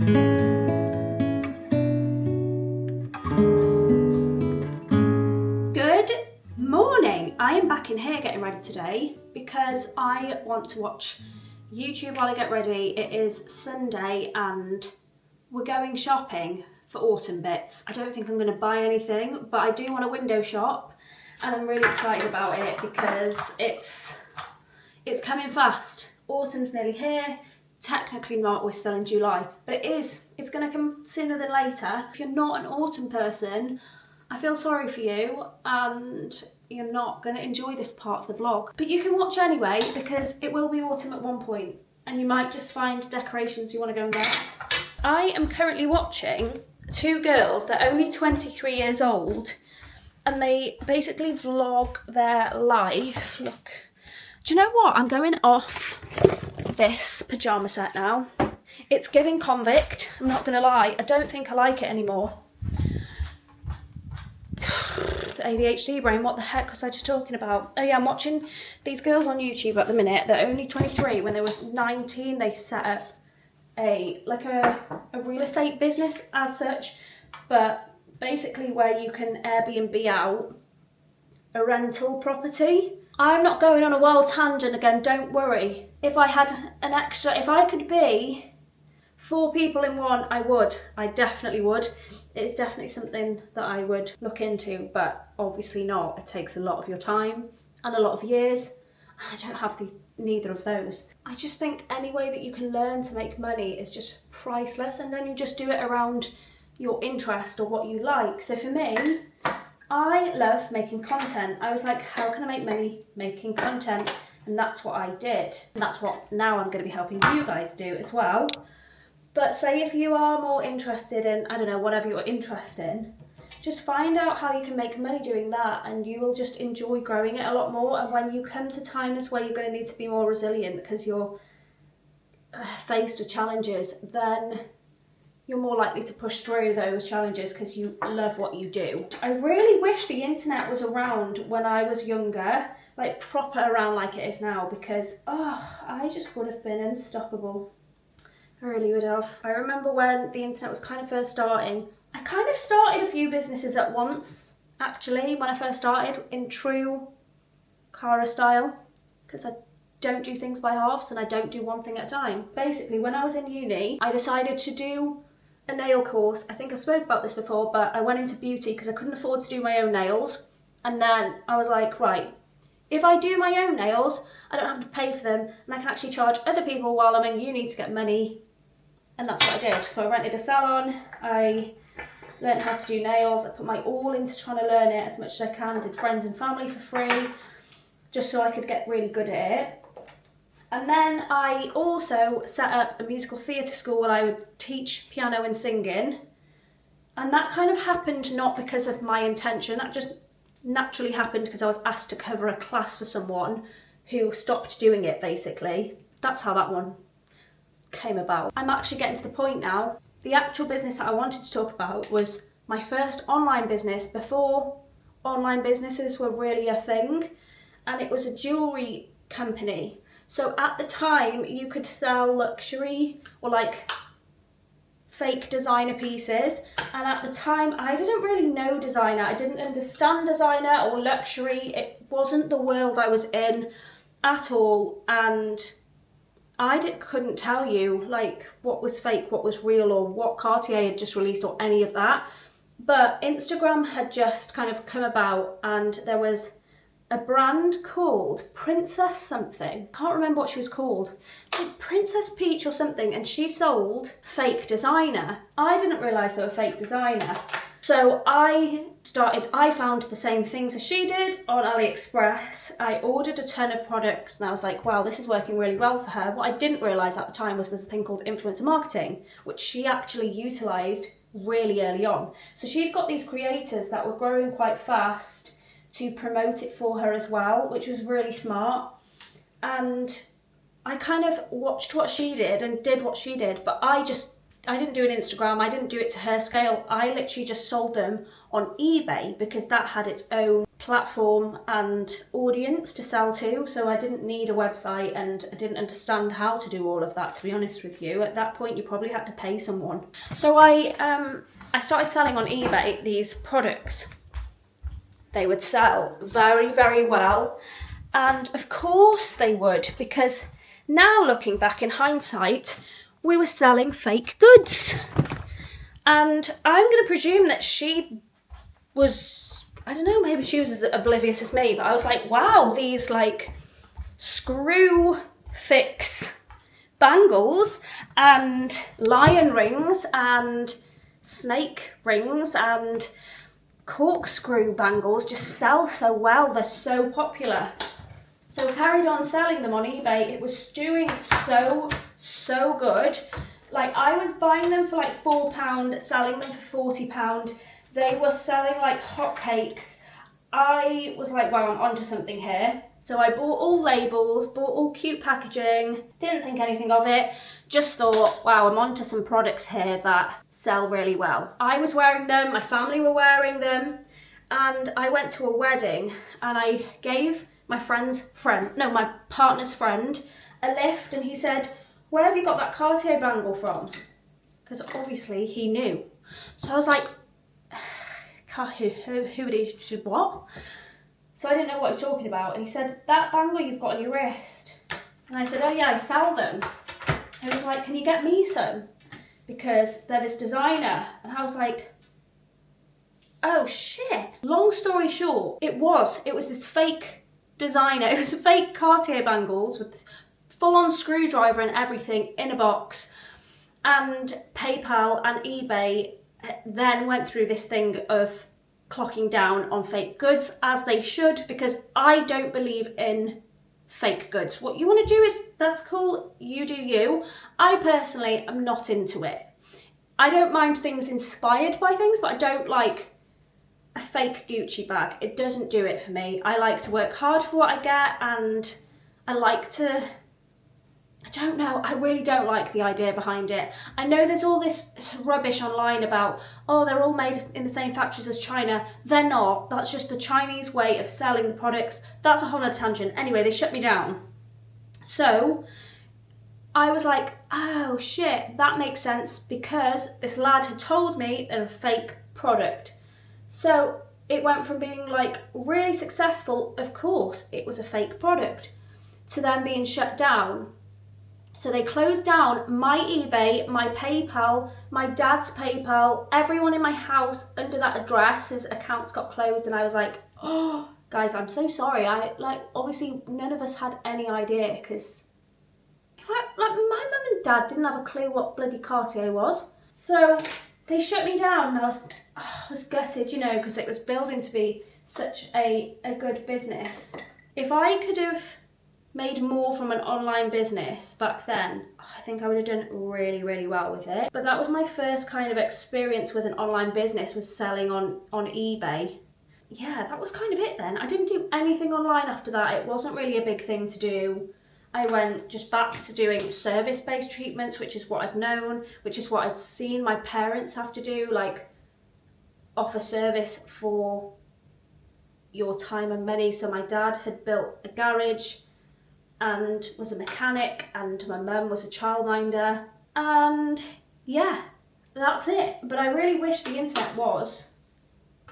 Good morning! I am back in here getting ready today because I want to watch YouTube while I get ready. It is Sunday and we're going shopping for autumn bits. I don't think I'm going to buy anything, but I do want a window shop and I'm really excited about it because it's coming fast. Autumn's nearly here. Technically not, we're still in July, but it's going to come sooner than later. If you're not an autumn person, I feel sorry for you and you're not going to enjoy this part of the vlog. But you can watch anyway because it will be autumn at one point and you might just find decorations you want to go and get. I am currently watching two girls, they're only 23 years old and they basically vlog their life. Look, do you know what? I'm going off this pyjama set now. It's giving convict, I'm not going to lie. I don't think I like it anymore. The ADHD brain, what the heck was I just talking about? Oh yeah, I'm watching these girls on YouTube at the minute. They're only 23. When they were 19, they set up a real estate business as such, but basically where you can Airbnb out a rental property. I'm not going on a wild tangent again, don't worry. If I had an extra, if I could be 4 people in one, I would. I definitely would. It's definitely something that I would look into, but obviously not. It takes a lot of your time and a lot of years. I don't have neither of those. I just think any way that you can learn to make money is just priceless, and then you just do it around your interest or what you like. So for me, I love making content. I was like, how can I make money making content? And that's what I did. And that's what now I'm going to be helping you guys do as well. But say if you are more interested in, I don't know, whatever you're interested in, just find out how you can make money doing that and you will just enjoy growing it a lot more. And when you come to times where you're going to need to be more resilient because you're faced with challenges, then you're more likely to push through those challenges because you love what you do. I really wish the internet was around when I was younger, like proper around like it is now, because I just would have been unstoppable. I really would have. I remember when the internet was kind of first starting, I kind of started a few businesses at once, actually, when I first started, in true Cara style, because I don't do things by halves and I don't do one thing at a time. Basically, when I was in uni, I decided to do a nail course. I think I spoke about this before, but I went into beauty because I couldn't afford to do my own nails. And then I was like, right, if I do my own nails, I don't have to pay for them and I can actually charge other people while I'm in uni to get money. And that's what I did. So I rented a salon, I learned how to do nails, I put my all into trying to learn it as much as I can, did friends and family for free, just so I could get really good at it. And then I also set up a musical theatre school where I would teach piano and singing. And that kind of happened not because of my intention, that just naturally happened because I was asked to cover a class for someone who stopped doing it, basically. That's how that one came about. I'm actually getting to the point now. The actual business that I wanted to talk about was my first online business before online businesses were really a thing, and it was a jewellery company. So at the time you could sell luxury or like fake designer pieces, and at the time I didn't really know designer, I didn't understand designer or luxury, it wasn't the world I was in at all, and I couldn't tell you like what was fake, what was real, or what Cartier had just released or any of that. But Instagram had just kind of come about and there was a brand called Princess something. Can't remember what she was called. Like Princess Peach or something, and she sold fake designer. I didn't realise they were fake designer. So I found the same things as she did on AliExpress. I ordered a ton of products and I was like, wow, this is working really well for her. What I didn't realise at the time was there's a thing called influencer marketing, which she actually utilised really early on. So she'd got these creators that were growing quite fast to promote it for her as well, which was really smart. And I kind of watched what she did and did what she did, but I didn't do an Instagram, I didn't do it to her scale. I literally just sold them on eBay because that had its own platform and audience to sell to, so I didn't need a website and I didn't understand how to do all of that, to be honest with you. At that point you probably had to pay someone. So I started selling on eBay these products. They would sell very, very well, and of course they would, because now looking back in hindsight, we were selling fake goods. And I'm going to presume that she was, I don't know, maybe she was as oblivious as me, but I was like, wow, these like screw fix bangles and lion rings and snake rings and corkscrew bangles just sell so well. They're so popular. So carried on selling them on eBay. It was doing so good. Like, I was buying them for like £4, selling them for £40. They were selling like hotcakes. I was like, wow, I'm onto something here. So I bought all labels, bought all cute packaging, didn't think anything of it, just thought, wow, I'm onto some products here that sell really well. I was wearing them, my family were wearing them, and I went to a wedding and I gave my my partner's friend a lift, and he said, where have you got that Cartier bangle from? Because obviously he knew. So I was like, who would he, what? So I didn't know what he was talking about. And he said, that bangle you've got on your wrist. And I said, oh yeah, I sell them. And he was like, can you get me some? Because they're this designer. And I was like, oh shit. Long story short, it was this fake designer. It was fake Cartier bangles with full-on screwdriver and everything in a box. And PayPal and eBay then went through this thing of clocking down on fake goods, as they should, because I don't believe in fake goods. What you want to do is, that's cool, you do you. I personally am not into it. I don't mind things inspired by things, but I don't like a fake Gucci bag. It doesn't do it for me. I like to work hard for what I get, and I like to, I don't know, I really don't like the idea behind it. I know there's all this rubbish online about, oh, they're all made in the same factories as China. They're not. That's just the Chinese way of selling the products. That's a whole other tangent. Anyway, they shut me down. So I was like, oh shit, that makes sense, because this lad had told me they're a fake product. So it went from being like really successful, of course it was a fake product, to then being shut down. So they closed down my eBay, my PayPal, my dad's PayPal, everyone in my house under that address, his accounts got closed, and I was like, oh, guys, I'm so sorry. Obviously none of us had any idea, because my mum and dad didn't have a clue what bloody Cartier was. So they shut me down, and I was gutted, you know, because it was building to be such a good business. If I could have made more from an online business back then, I think I would have done really, really well with it. But that was my first kind of experience with an online business, was selling on eBay. Yeah, that was kind of it then. I didn't do anything online after that. It wasn't really a big thing to do. I went just back to doing service-based treatments, which is what I'd known, which is what I'd seen my parents have to do, like offer service for your time and money. So my dad had built a garage and was a mechanic, and my mum was a childminder, and yeah, that's it. But I really wish the internet was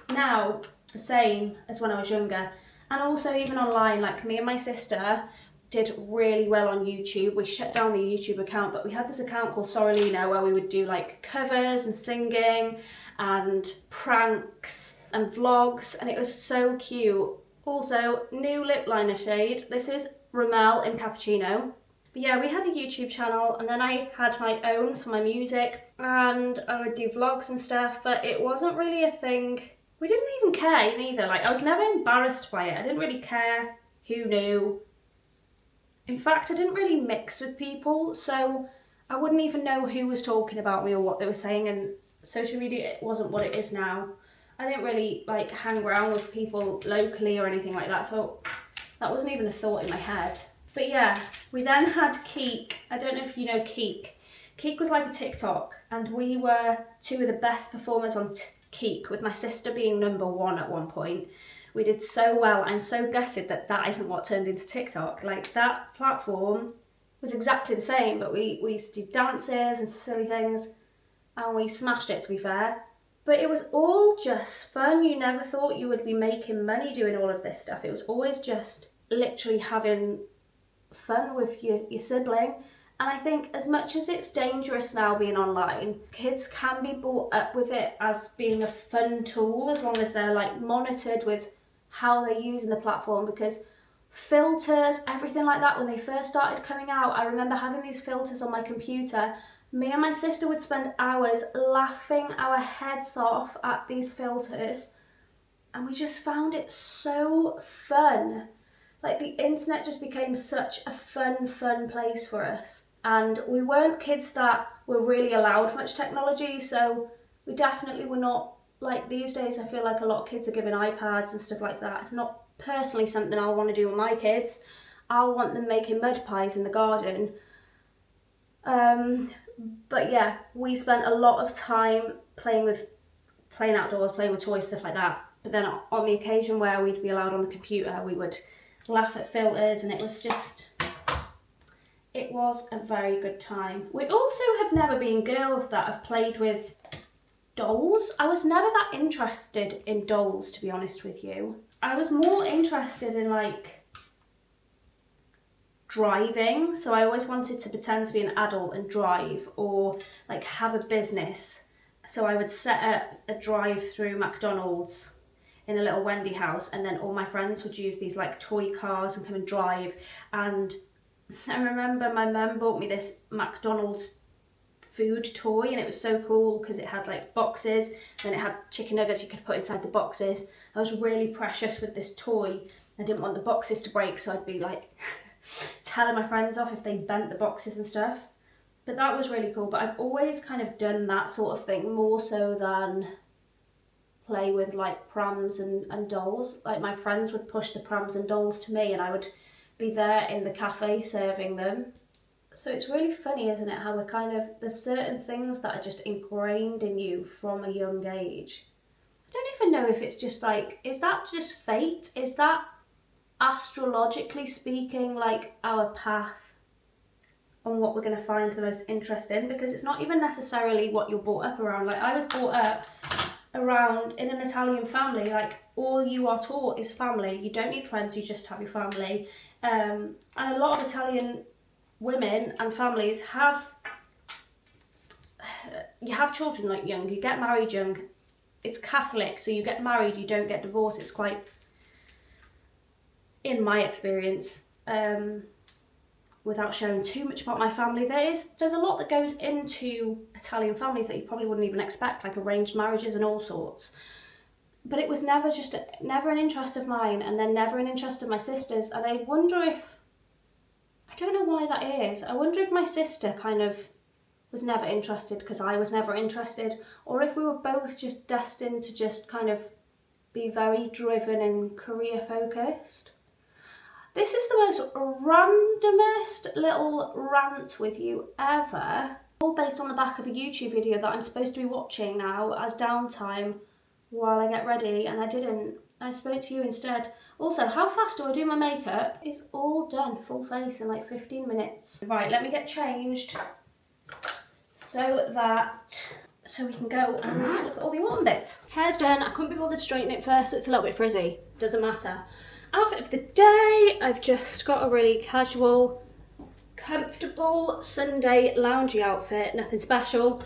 now the same as when I was younger, and also even online. Like, me and my sister did really well on YouTube. We shut down the YouTube account, but we had this account called Sorrelina where we would do like covers and singing and pranks and vlogs, and it was so cute. Also, new lip liner shade. This is Rimmel in Cappuccino. But yeah, we had a YouTube channel, and then I had my own for my music, and I would do vlogs and stuff, but it wasn't really a thing. We didn't even care neither. Like, I was never embarrassed by it. I didn't really care who knew. In fact, I didn't really mix with people, so I wouldn't even know who was talking about me or what they were saying, and social media, it wasn't what it is now. I didn't really like hang around with people locally or anything like that, so that wasn't even a thought in my head. But yeah, we then had Keek. I don't know if you know Keek. Keek was like a TikTok, and we were two of the best performers on Keek, with my sister being #1 at one point. We did so well. I'm so gutted that that isn't what turned into TikTok. Like, that platform was exactly the same, but we used to do dances and silly things, and we smashed it, to be fair. But it was all just fun. You never thought you would be making money doing all of this stuff. It was always just literally having fun with your sibling. And I think as much as it's dangerous now being online, kids can be brought up with it as being a fun tool, as long as they're like monitored with how they're using the platform, because filters, everything like that, when they first started coming out, I remember having these filters on my computer. Me and my sister would spend hours laughing our heads off at these filters, and we just found it so fun. Like, the internet just became such a fun place for us. And we weren't kids that were really allowed much technology, so we definitely were not like these days. I feel like a lot of kids are given iPads and stuff like that. It's not personally something I want to do with my kids. I want them making mud pies in the garden. But yeah, we spent a lot of time playing outdoors, playing with toys, stuff like that. But then on the occasion where we'd be allowed on the computer, we would laugh at filters, and it was a very good time. We also have never been girls that have played with dolls. I was never that interested in dolls, to be honest with you. I was more interested in like driving, so I always wanted to pretend to be an adult and drive, or like have a business. So I would set up a drive-through McDonald's in a little Wendy house, and then all my friends would use these like toy cars and come and drive. And I remember my mum bought me this McDonald's food toy, and it was so cool because it had like boxes, and it had chicken nuggets you could put inside the boxes. I was really precious with this toy. I didn't want the boxes to break, so I'd be like telling my friends off if they bent the boxes and stuff. But that was really cool. But I've always kind of done that sort of thing more so than play with like prams and dolls. Like, my friends would push the prams and dolls to me, and I would be there in the cafe serving them. So it's really funny, isn't it, how we're kind of, there's certain things that are just ingrained in you from a young age. I don't even know if it's just like, is that just fate? Is that astrologically speaking like our path on what we're going to find the most interesting? Because it's not even necessarily what you're brought up around. Like, I was brought up around in an Italian family. Like, all you are taught is family. You don't need friends, you just have your family. And a lot of Italian women and families have children like young, you get married young. It's Catholic, so you get married, you don't get divorced. It's quite, in my experience, without sharing too much about my family, there's a lot that goes into Italian families that you probably wouldn't even expect, like arranged marriages and all sorts. But it was never an interest of mine, and then never an interest of my sister's. And I wonder if, I don't know why that is. I wonder if my sister kind of was never interested because I was never interested, or if we were both just destined to just kind of be very driven and career focused. This is the most randomest little rant with you ever, all based on the back of a YouTube video that I'm supposed to be watching now as downtime while I get ready, and I didn't. I spoke to you instead. Also, how fast do I do my makeup? It's all done, full face, in like 15 minutes. Right, let me get changed so we can go and look at all the autumn bits. Hair's done. I couldn't be bothered to straighten it first, so it's a little bit frizzy. Doesn't matter. Outfit of the day. I've just got a really casual, comfortable Sunday loungy outfit. Nothing special.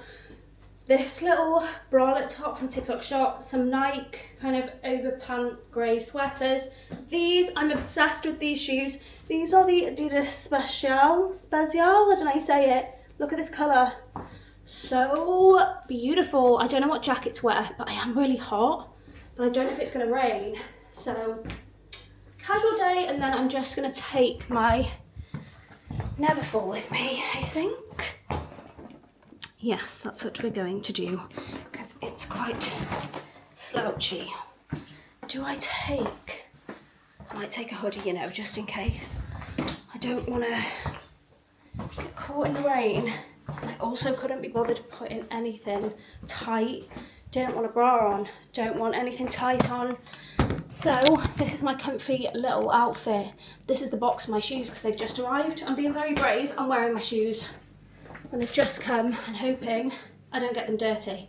This little bralette top from TikTok shop, some Nike kind of overpant grey sweaters. I'm obsessed with these shoes. These are the Adidas Special, I don't know how you say it. Look at this colour. So beautiful. I don't know what jacket to wear, but I am really hot, but I don't know if it's going to rain. So casual day, and then I'm just going to take my Neverfull with me, I think. Yes, that's what we're going to do, because it's quite slouchy. I might take a hoodie, you know, just in case. I don't want to get caught in the rain. I also couldn't be bothered putting anything tight. Didn't want a bra on. Don't want anything tight on. So this is my comfy little outfit. This is the box of my shoes because they've just arrived. I'm being very brave. I'm wearing my shoes when they've just come and hoping I don't get them dirty.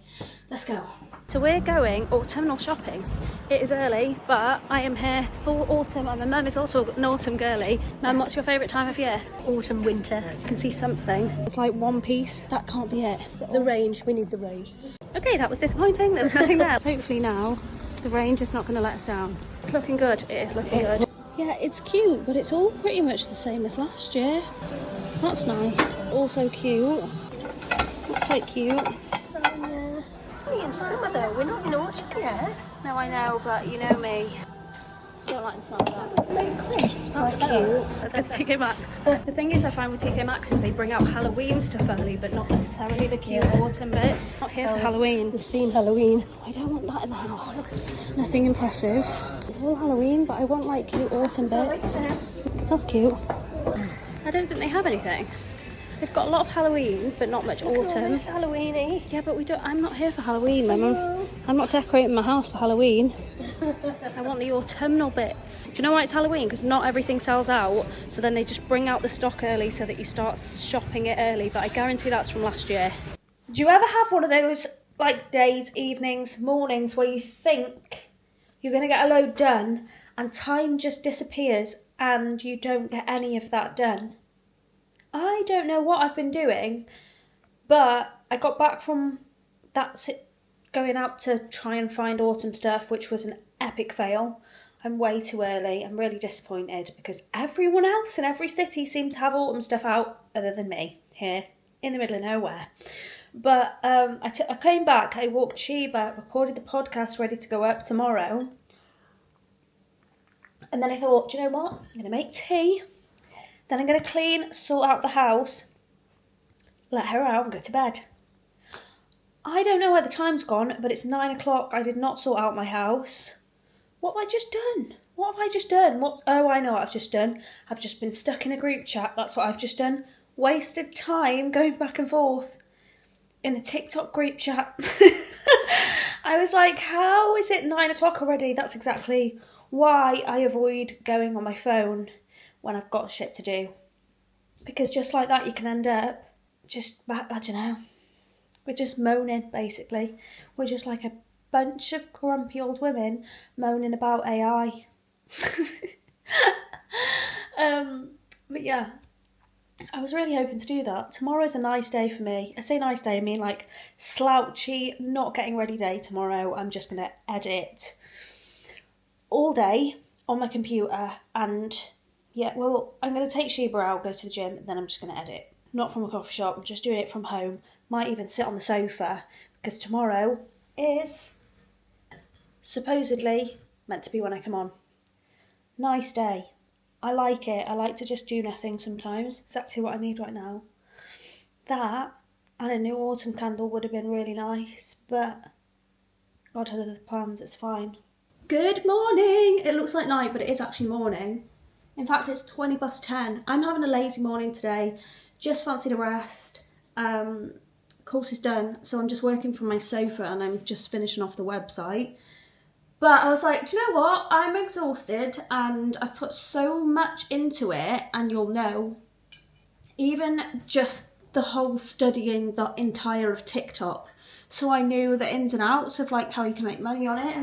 Let's go. So we're going autumnal shopping. It is early, but I am here for autumn, and my mum is also an autumn girly. Mum, what's your favourite time of year? Autumn, winter. I can see something. It's like one piece. That can't be it. The range, we need the range. Okay, that was disappointing. There was nothing there. Hopefully now the range is not going to let us down. It's looking good. It is looking good. Yeah, it's cute, but it's all pretty much the same as last year. That's nice. Also cute. That's quite cute. We're in summer though, we're not in autumn yet. No, I know, but you know me. Don't like the smell of that. Like crisps. That's cute. Let's go to TK Maxx. The thing is, I find with TK Maxx is they bring out Halloween stuff early, but not necessarily the cute autumn bits. Not here for Halloween. We've seen Halloween. I don't want that in the house. Nothing impressive. It's all Halloween, but I want like cute autumn bits. That's cute. I don't think they have anything. They've got a lot of Halloween, but not much autumn. It's Halloween-y. Yeah, but we don't. I'm not here for Halloween, Mum. I'm not decorating my house for Halloween. I want the autumnal bits. Do you know why it's Halloween? Because not everything sells out, so then they just bring out the stock early so that you start shopping it early. But I guarantee that's from last year. Do you ever have one of those like days, evenings, mornings where you think you're going to get a load done and time just disappears and you don't get any of that done? I don't know what I've been doing, but I got back from that going out to try and find autumn stuff, which was an epic fail. I'm way too early. I'm really disappointed because everyone else in every city seemed to have autumn stuff out other than me here in the middle of nowhere. But I came back, I walked Sheba, recorded the podcast ready to go up tomorrow. And then I thought, do you know what? I'm going to make tea. Then I'm going to clean, sort out the house, let her out and go to bed. I don't know where the time's gone, but it's 9 o'clock. I did not sort out my house. What have I just done? What have I just done? Oh, I know what I've just done. I've just been stuck in a group chat. That's what I've just done. Wasted time going back and forth in a TikTok group chat. I was like, how is it 9 o'clock already? That's exactly why I avoid going on my phone when I've got shit to do. Because just like that, you can end up just, I don't know, we're just moaning, basically. We're just like a bunch of grumpy old women moaning about AI. But yeah, I was really hoping to do that. Tomorrow's a nice day for me. I say nice day, I mean like slouchy, not getting ready day tomorrow. I'm just going to edit all day on my computer and yeah, well, I'm going to take Sheba out, go to the gym, and then I'm just going to edit. Not from a coffee shop, I'm just doing it from home. Might even sit on the sofa, because tomorrow is supposedly meant to be when I come on. Nice day. I like it. I like to just do nothing sometimes. Exactly what I need right now. That and a new autumn candle would have been really nice, but God had other plans, it's fine. Good morning! It looks like night, but it is actually morning. In fact, it's 20 past 10. I'm having a lazy morning today. Just fancied a rest. Course is done, so I'm just working from my sofa and I'm just finishing off the website. But I was like, do you know what? I'm exhausted and I've put so much into it, and you'll know, even just the whole studying the entire of TikTok. So I knew the ins and outs of like how you can make money on it.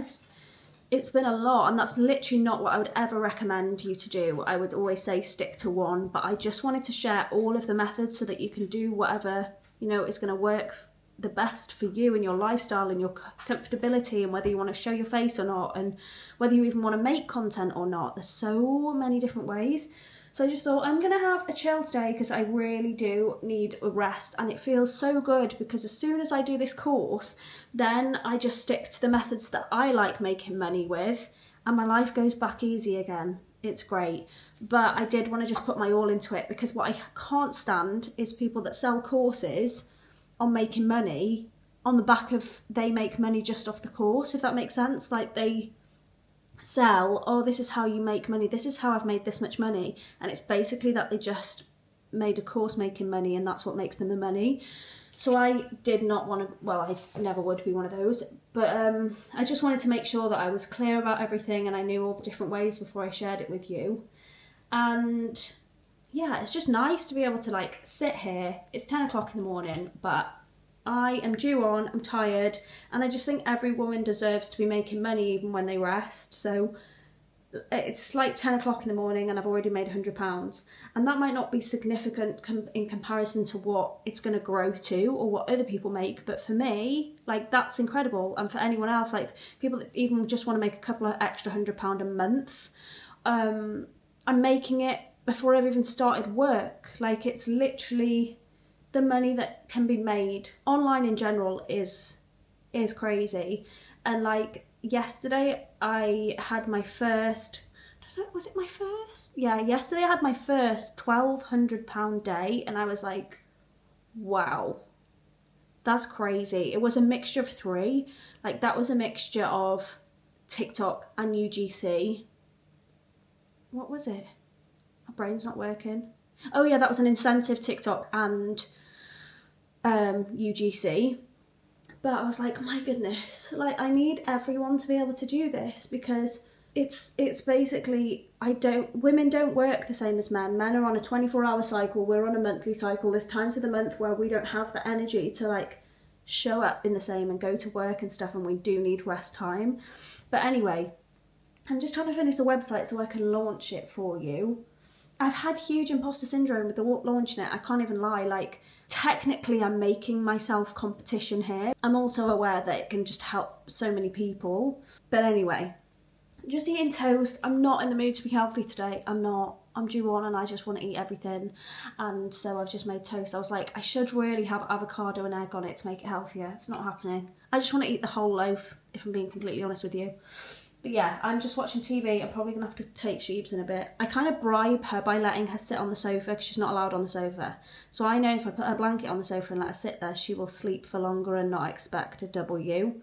It's been a lot, and that's literally not what I would ever recommend you to do. I would always say stick to one, but I just wanted to share all of the methods so that you can do whatever, you know, is going to work the best for you and your lifestyle and your comfortability, and whether you want to show your face or not, and whether you even want to make content or not. There's so many different ways. So I just thought I'm going to have a chill today because I really do need a rest, and it feels so good because as soon as I do this course, then I just stick to the methods that I like making money with, and my life goes back easy again. It's great. But I did want to just put my all into it, because what I can't stand is people that sell courses on making money on the back of they make money just off the course, if that makes sense. Like they sell, oh, this is how you make money, this is how I've made this much money, and it's basically that they just made a course making money and that's what makes them the money. So I did not want to, well, I never would be one of those, but I just wanted to make sure that I was clear about everything and I knew all the different ways before I shared it with you. And yeah, it's just nice to be able to like sit here. It's 10 o'clock in the morning, but I am due on, I'm tired, and I just think every woman deserves to be making money even when they rest. So it's like 10 o'clock in the morning and I've already made £100, and that might not be significant in comparison to what it's going to grow to or what other people make, but for me, like, that's incredible. And for anyone else, like people that even just want to make a couple of extra £100 a month, I'm making it before I've even started work. Like, it's literally the money that can be made online in general is crazy. And like, yesterday I had my first, was it my first? Yeah, yesterday I had my first £1,200 day, and I was like, wow, that's crazy. It was a mixture of three. Like, that was a mixture of TikTok and UGC. What was it? My brain's not working. Oh yeah, that was an incentive, TikTok and UGC. But I was like, my goodness, like, I need everyone to be able to do this, because it's basically, women don't work the same as men. Men are on a 24-hour cycle, we're on a monthly cycle. There's times of the month where we don't have the energy to like show up in the same and go to work and stuff, and we do need rest time. But anyway, I'm just trying to finish the website so I can launch it for you. I've had huge imposter syndrome with the launching it, I can't even lie. Like, technically I'm making myself competition here. I'm also aware that it can just help so many people. But anyway, just eating toast. I'm not in the mood to be healthy today. I'm not. I'm due on and I just want to eat everything. And so I've just made toast. I was like, I should really have avocado and egg on it to make it healthier. It's not happening. I just want to eat the whole loaf, if I'm being completely honest with you. But yeah, I'm just watching TV. I'm probably going to have to take Sheebs in a bit. I kind of bribe her by letting her sit on the sofa, because she's not allowed on the sofa. So I know if I put her blanket on the sofa and let her sit there, she will sleep for longer and not expect a W.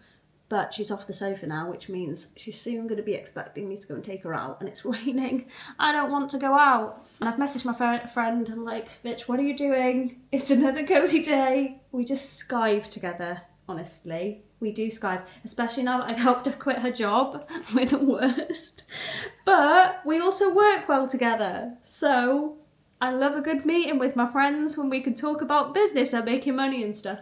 But she's off the sofa now, which means she's soon going to be expecting me to go and take her out, and it's raining. I don't want to go out. And I've messaged my friend and like, bitch, what are you doing? It's another cozy day. We just skive together, honestly. We do skive, especially now that I've helped her quit her job. We're the worst. But we also work well together. So I love a good meeting with my friends when we can talk about business and making money and stuff.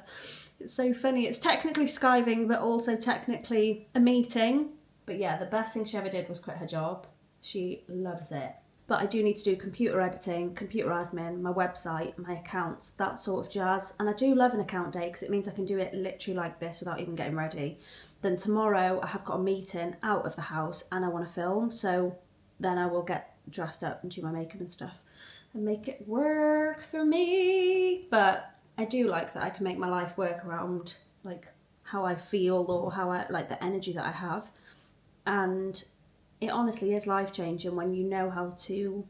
It's so funny. It's technically skiving, but also technically a meeting. But yeah, the best thing she ever did was quit her job. She loves it. But I do need to do computer editing, computer admin, my website, my accounts, that sort of jazz. And I do love an account day, because it means I can do it literally like this without even getting ready. Then tomorrow I have got a meeting out of the house and I want to film. So then I will get dressed up and do my makeup and stuff and make it work for me. But I do like that I can make my life work around like how I feel or how I like the energy that I have. And it honestly is life-changing when you know how to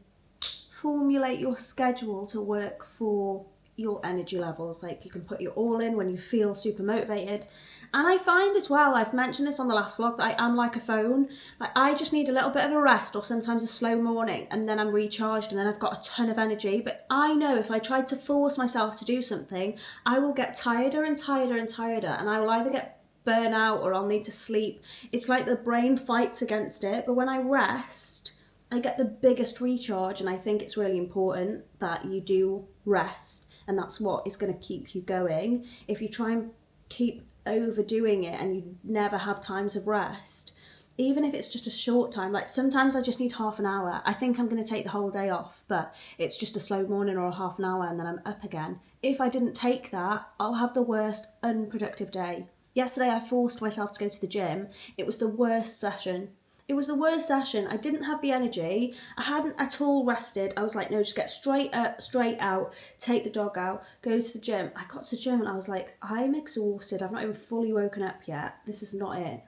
formulate your schedule to work for your energy levels. Like, you can put your all in when you feel super motivated. And I find as well, I've mentioned this on the last vlog, that I am like a phone. Like, I just need a little bit of a rest or sometimes a slow morning, and then I'm recharged and then I've got a ton of energy. But I know if I tried to force myself to do something, I will get tireder and tireder and tireder, and I will either get burn out or I'll need to sleep. It's like the brain fights against it. But when I rest, I get the biggest recharge, and I think it's really important that you do rest, and that's what is going to keep you going. If you try and keep overdoing it and you never have times of rest, even if it's just a short time, like sometimes I just need half an hour. I think I'm going to take the whole day off, but it's just a slow morning or a half an hour and then I'm up again. If I didn't take that, I'll have the worst unproductive day. Yesterday I forced myself to go to the gym. It was the worst session. It was the worst session. I didn't have the energy. I hadn't at all rested. I was like, no, just get straight up, straight out, take the dog out, go to the gym. I got to the gym and I was like, I'm exhausted. I've not even fully woken up yet. This is not it.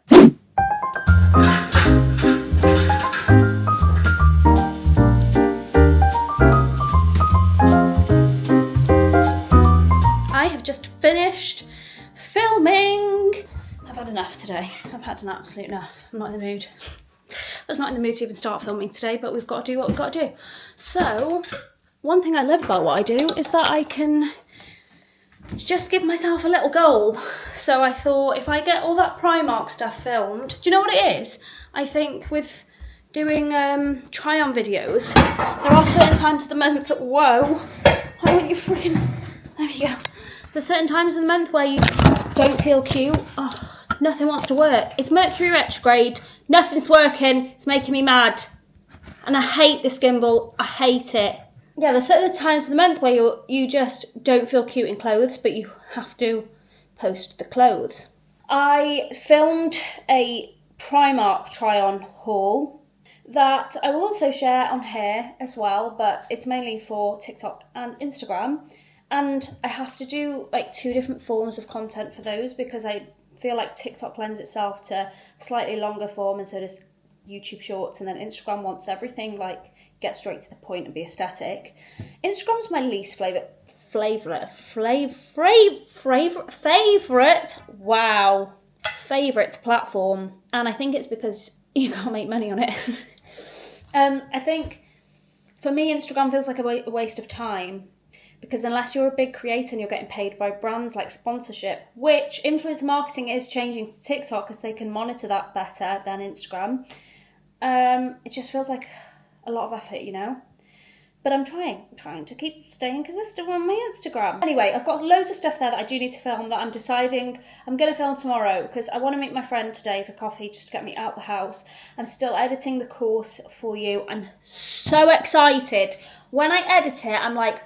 I have just finished filming. I've had enough today. I've had an absolute enough. I'm not in the mood. I was not in the mood to even start filming today, but we've got to do what we've got to do. So, one thing I love about what I do is that I can just give myself a little goal. So I thought if I get all that Primark stuff filmed, do you know what it is? I think with doing try-on videos, there are certain times of the month, whoa, why won't you freaking, there we go. There's certain times of the month where you don't feel cute. Oh, nothing wants to work. It's Mercury retrograde, nothing's working, it's making me mad. And I hate this gimbal, I hate it. Yeah, there's certain times of the month where you just don't feel cute in clothes, but you have to post the clothes. I filmed a Primark try-on haul that I will also share on here as well, but it's mainly for TikTok and Instagram. And I have to do like 2 different forms of content for those because I feel like TikTok lends itself to a slightly longer form, and so does YouTube Shorts, and then Instagram wants everything like get straight to the point and be aesthetic. Instagram's my least favourite, platform, and I think it's because you can't make money on it. I think for me Instagram feels like a waste of time, because unless you're a big creator and you're getting paid by brands like sponsorship, which influencer marketing is changing to TikTok because they can monitor that better than Instagram, it just feels like a lot of effort, you know? But I'm trying to keep staying consistent on my Instagram. Anyway, I've got loads of stuff there that I do need to film that I'm deciding I'm going to film tomorrow because I want to meet my friend today for coffee just to get me out the house. I'm still editing the course for you. I'm so excited. When I edit it, I'm like,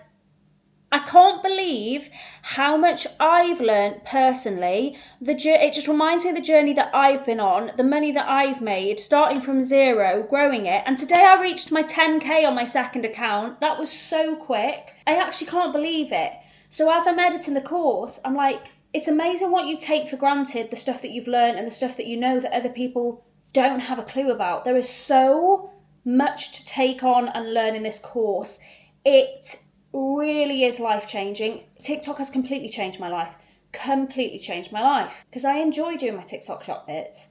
I can't believe how much I've learned personally. It just reminds me of the journey that I've been on, the money that I've made, starting from zero, growing it. And today I reached my 10k on my second account. That was so quick. I actually can't believe it. So as I'm editing the course, I'm like, it's amazing what you take for granted, the stuff that you've learned and the stuff that you know that other people don't have a clue about. There is so much to take on and learn in this course. It really is life-changing. TikTok has completely changed my life. Because I enjoy doing my TikTok shop bits,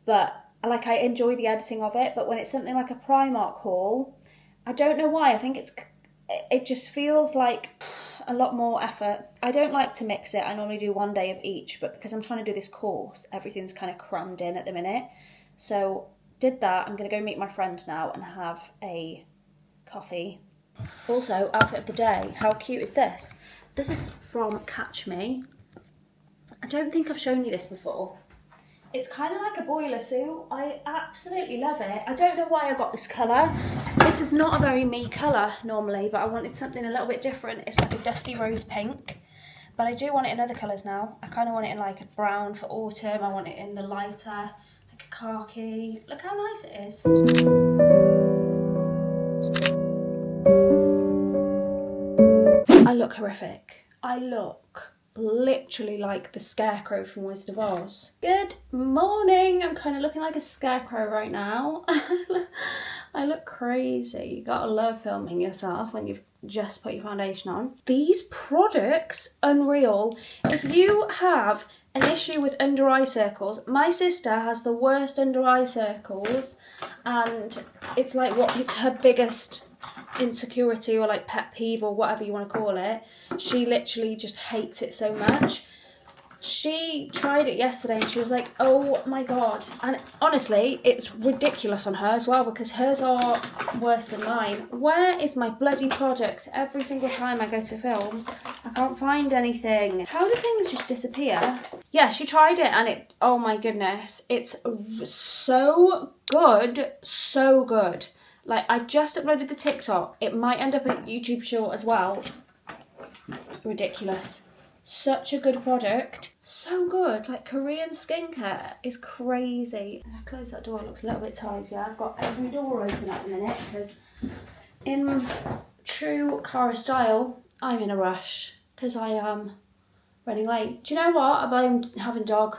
but I enjoy the editing of it. But when it's something like a Primark haul, I don't know why. I think it just feels like a lot more effort. I don't like to mix it. I normally do 1 day of each, but because I'm trying to do this course, everything's kind of crammed in at the minute. So did that. I'm going to go meet my friend now and have a coffee. Also, outfit of the day. How cute is this? This is from Catch Me. I don't think I've shown you this before. It's kind of like a boiler suit. I absolutely love it. I don't know why I got this colour. This is not a very me colour normally, but I wanted something a little bit different. It's like a dusty rose pink, but I do want it in other colours now. I kind of want it in like a brown for autumn. I want it in the lighter, like a khaki. Look how nice it is. I look horrific. I look literally like the Scarecrow from Wizard of Oz. Good morning. I'm kind of looking like a scarecrow right now. I look crazy. You gotta love filming yourself when you've just put your foundation on. These products, unreal. If you have an issue with under eye circles, my sister has the worst under eye circles, and it's like it's her biggest insecurity or like pet peeve or whatever you want to call it. She literally just hates it so much. She tried it yesterday and she was like, oh my god. And honestly, it's ridiculous on her as well because hers are worse than mine. Where is my bloody product? Every single time I go to film, I can't find anything. How do things just disappear? Yeah, she tried it and it, oh my goodness, it's so good, so good. Like, I've just uploaded the TikTok. It might end up in YouTube Short as well. Ridiculous. Such a good product. So good. Like, Korean skincare is crazy. I close that door. It looks a little bit tight, yeah. I've got every door open at the minute because in true Cara style, I'm in a rush because I am running late. Do you know what? I blame having dog.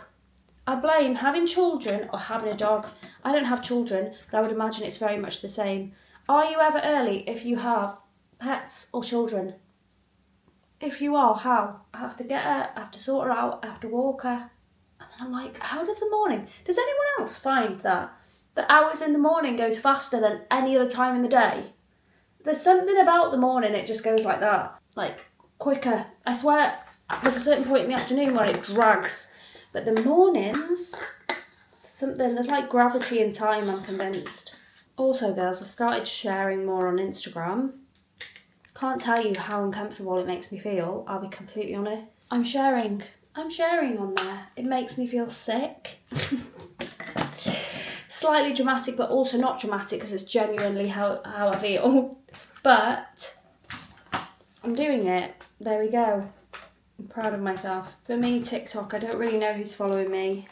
I blame having children or having a dog. I don't have children, but I would imagine it's very much the same. Are you ever early if you have pets or children? If you are, how? I have to get her, I have to sort her out, I have to walk her. And then I'm like, how does the morning? Does anyone else find that the hours in the morning goes faster than any other time in the day? There's something about the morning, it just goes like that. Like, quicker. I swear, there's a certain point in the afternoon where it drags. But the mornings, there's like gravity in time, I'm convinced. Also, girls, I've started sharing more on Instagram. Can't tell you how uncomfortable it makes me feel, I'll be completely honest. I'm sharing on there. It makes me feel sick. Slightly dramatic, but also not dramatic because it's genuinely how I feel. But I'm doing it. There we go. I'm proud of myself. For me, TikTok, I don't really know who's following me.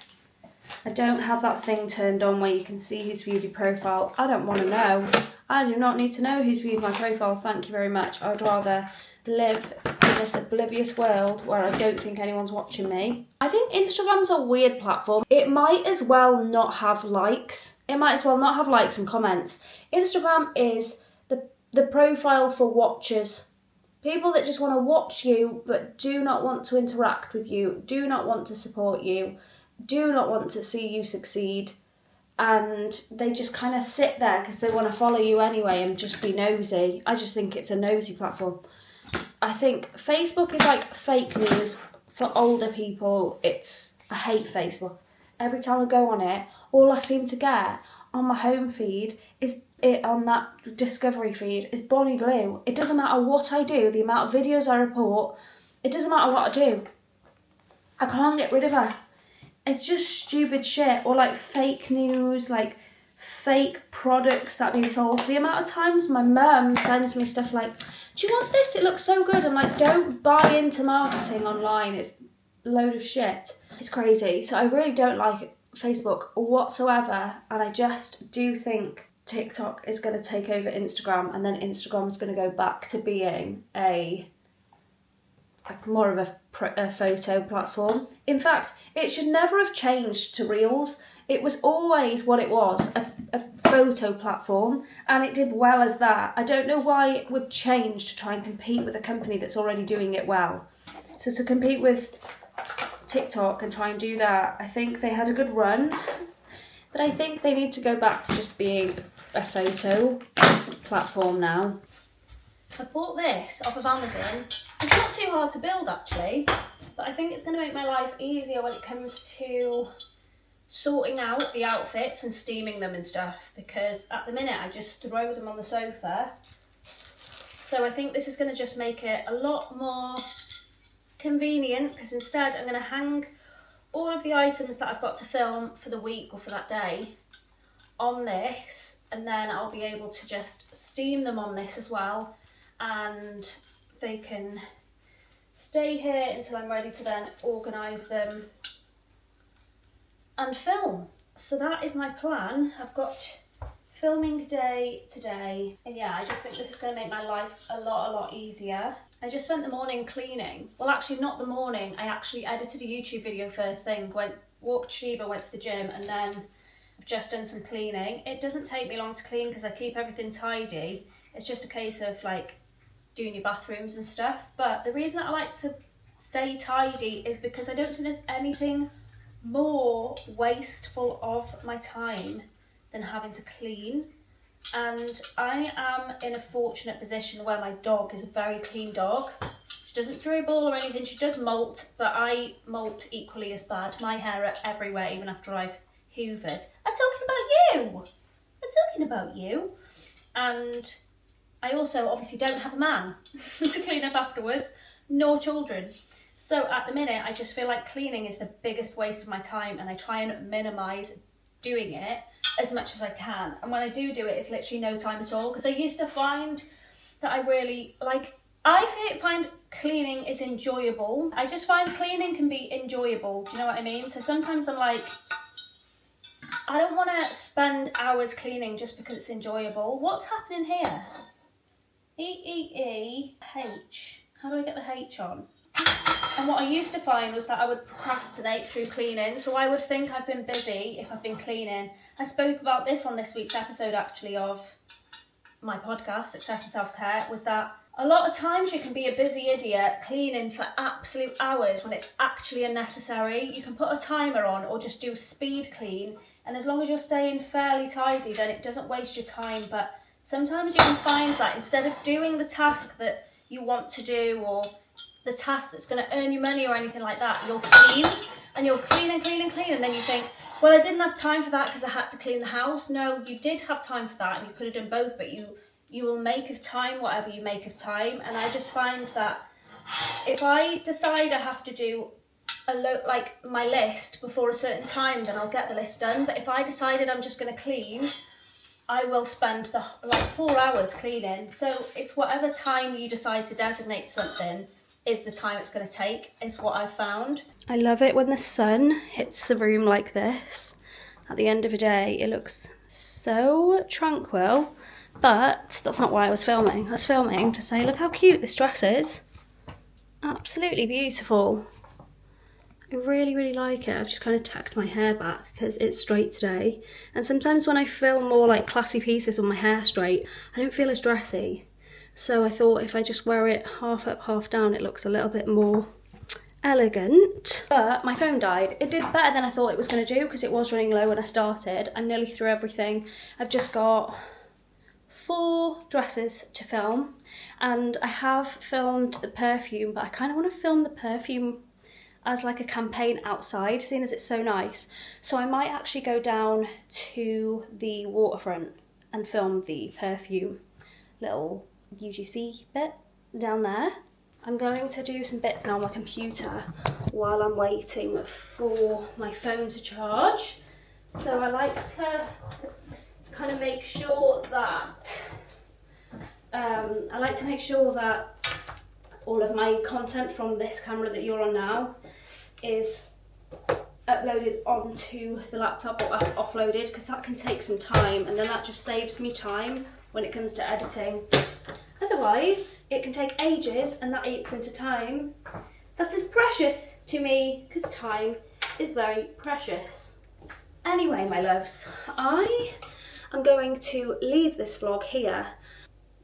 I don't have that thing turned on where you can see who's viewed your profile. I don't want to know. I do not need to know who's viewed my profile. Thank you very much. I would rather live in this oblivious world where I don't think anyone's watching me. I think Instagram's a weird platform. It might as well not have likes. It might as well not have likes and comments. Instagram is the profile for watchers. People that just want to watch you but do not want to interact with you, do not want to support you, do not want to see you succeed, and they just kind of sit there because they want to follow you anyway and just be nosy. I just think it's a nosy platform. I think Facebook is like fake news for older people. I hate Facebook. Every time I go on it, all I seem to get on my home feed is on that discovery feed is Bonnie Blue. It doesn't matter what I do, the amount of videos I report, it doesn't matter what I do. I can't get rid of her. It's just stupid shit, or like fake news, like fake products that are being sold. The amount of times my mum sends me stuff like, do you want this? It looks so good. I'm like, don't buy into marketing online. It's a load of shit. It's crazy. So I really don't like Facebook whatsoever. And I just do think TikTok is going to take over Instagram, and then Instagram's going to go back to being more of a photo platform. In fact, it should never have changed to Reels. It was always what it was, a photo platform, and it did well as that. I don't know why it would change to try and compete with a company that's already doing it well. So to compete with TikTok and try and do that, I think they had a good run, but I think they need to go back to just being a photo platform now. I bought this off of Amazon. It's not too hard to build actually, but I think it's going to make my life easier when it comes to sorting out the outfits and steaming them and stuff, because at the minute I just throw them on the sofa. So I think this is going to just make it a lot more convenient, because instead I'm going to hang all of the items that I've got to film for the week or for that day on this, and then I'll be able to just steam them on this as well, and they can stay here until I'm ready to then organise them and film. So that is my plan. I've got filming day today, and yeah, I just think this is going to make my life a lot easier. I just spent the morning cleaning. Well, actually not the morning, I actually edited a YouTube video first thing, walked Sheba, went to the gym, and then I've just done some cleaning. It doesn't take me long to clean because I keep everything tidy. It's just a case of like doing your bathrooms and stuff. But the reason that I like to stay tidy is because I don't think there's anything more wasteful of my time than having to clean. And I am in a fortunate position where my dog is a very clean dog. She doesn't dribble or anything, she does molt, but I molt equally as bad. My hair are everywhere even after I've hoovered. I'm talking about you. And I also obviously don't have a man to clean up afterwards, nor children. So at the minute, I just feel like cleaning is the biggest waste of my time, and I try and minimise doing it as much as I can. And when I do it, it's literally no time at all, because I used to find that I really, find cleaning is enjoyable. I just find cleaning can be enjoyable, do you know what I mean? So sometimes I'm like, I don't want to spend hours cleaning just because it's enjoyable. What's happening here? E-E-E-H. How do I get the H on? And what I used to find was that I would procrastinate through cleaning. So I would think I've been busy if I've been cleaning. I spoke about this on this week's episode actually of my podcast, Success and Self-Care, was that a lot of times you can be a busy idiot cleaning for absolute hours when it's actually unnecessary. You can put a timer on or just do speed clean. And as long as you're staying fairly tidy, then it doesn't waste your time. But sometimes you can find that instead of doing the task that you want to do, or the task that's going to earn you money or anything like that. You'll clean, and you'll clean and clean and clean, and then you think, well, I didn't have time for that because I had to clean the house. No, you did have time for that, and you could have done both, but you will make of time whatever you make of time. And I just find that if I decide I have to do like my list before a certain time, then I'll get the list done. But if I decided I'm just going to clean, I will spend like 4 hours cleaning. So it's whatever time you decide to designate something is the time it's going to take, is what I've found. I love it when the sun hits the room like this. At the end of the day, it looks so tranquil, but that's not why I was filming. I was filming to say, look how cute this dress is. Absolutely beautiful. I really, really like it. I've just kind of tucked my hair back because it's straight today. And sometimes when I film more like classy pieces with my hair straight, I don't feel as dressy. So I thought if I just wear it half up, half down, it looks a little bit more elegant. But my phone died. It did better than I thought it was going to do because it was running low when I started. I'm nearly through everything. I've just got 4 dresses to film, and I have filmed the perfume, but I kind of want to film the perfume as like a campaign outside, seeing as it's so nice. So I might actually go down to the waterfront and film the perfume little UGC bit down there. I'm going to do some bits now on my computer while I'm waiting for my phone to charge. So I like to kind of make sure that all of my content from this camera that you're on now is uploaded onto the laptop or offloaded, because that can take some time, and then that just saves me time when it comes to editing. Otherwise, it can take ages, and that eats into time. That is precious to me, because time is very precious. Anyway, my loves, I am going to leave this vlog here.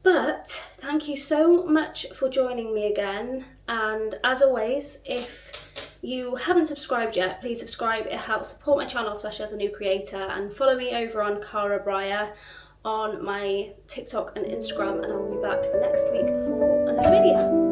But thank you so much for joining me again. And as always, if you haven't subscribed yet, please subscribe. It helps support my channel, especially as a new creator. And follow me over on Cara Braia on my TikTok and Instagram. And I will be back next week for another video.